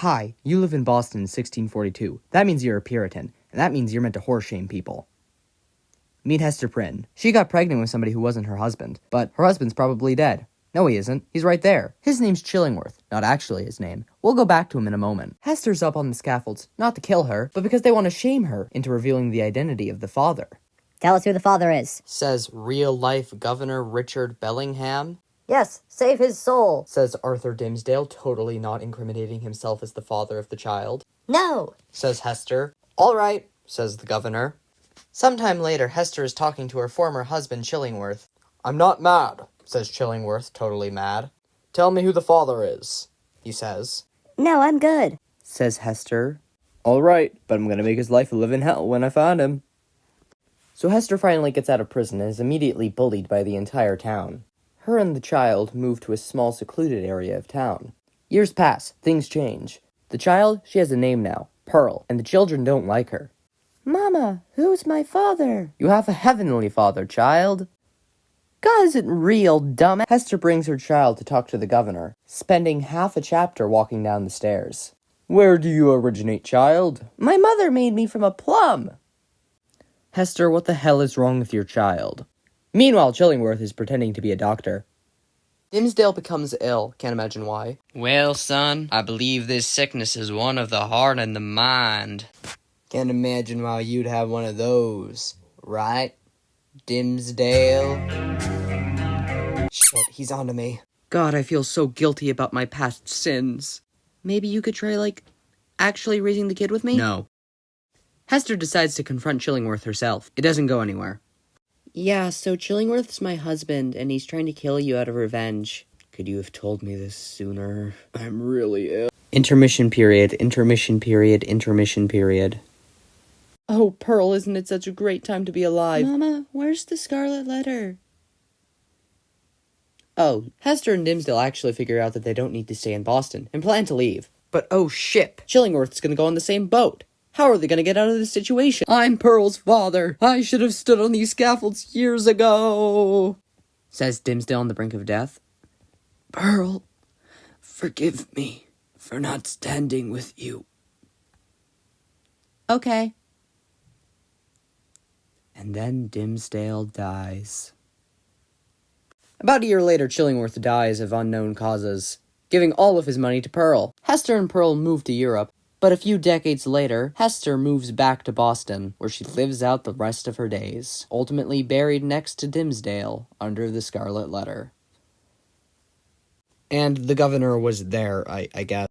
Hi, you live in Boston in 1642. That means you're a Puritan, and that means you're meant to horse shame people. Meet Hester Prynne. She got pregnant with somebody who wasn't her husband, but her husband's probably dead. No, he isn't. He's right there. His name's Chillingworth. Not actually his name. We'll go back to him in a moment. Hester's up on the scaffolds, not to kill her, but because they want to shame her into revealing the identity of the father. Tell us who the father is, says real-life Governor Richard Bellingham. Yes, save his soul, says Arthur Dimmesdale, totally not incriminating himself as the father of the child. No, says Hester. All right, says the governor. Sometime later, Hester is talking to her former husband, Chillingworth. I'm not mad, says Chillingworth, totally mad. Tell me who the father is, he says. No, I'm good, says Hester. All right, but I'm gonna make his life a living hell when I find him. So Hester finally gets out of prison and is immediately bullied by the entire town. Her and the child move to a small secluded area of town. Years pass, things change. The child, she has a name now, Pearl, and the children don't like her. Mama, who's my father? You have a heavenly father, child. God isn't real, dumb. Hester brings her child to talk to the governor, spending half a chapter walking down the stairs. Where do you originate, child? My mother made me from a plum. Hester, what the hell is wrong with your child? Meanwhile, Chillingworth is pretending to be a doctor. Dimmesdale becomes ill, can't imagine why. Well, son, I believe this sickness is one of the heart and the mind. Can't imagine why you'd have one of those, right, Dimmesdale? Shit, he's onto me. God, I feel so guilty about my past sins. Maybe you could try, actually raising the kid with me? No. Hester decides to confront Chillingworth herself. It doesn't go anywhere. Yeah, so Chillingworth's my husband, and he's trying to kill you out of revenge. Could you have told me this sooner? I'm really ill. Intermission period, intermission period, intermission period. Oh, Pearl, isn't it such a great time to be alive? Mama, where's the scarlet letter? Oh, Hester and Dimmesdale actually figure out that they don't need to stay in Boston, and plan to leave. But oh shit, Chillingworth's gonna go on the same boat. How are they gonna get out of this situation? I'm Pearl's father. I should have stood on these scaffolds years ago, says Dimmesdale on the brink of death. Pearl, forgive me for not standing with you. Okay. And then Dimmesdale dies. About a year later, Chillingworth dies of unknown causes, giving all of his money to Pearl. Hester and Pearl move to Europe. But a few decades later, Hester moves back to Boston, where she lives out the rest of her days, ultimately buried next to Dimmesdale under the Scarlet Letter. And the governor was there, I guess.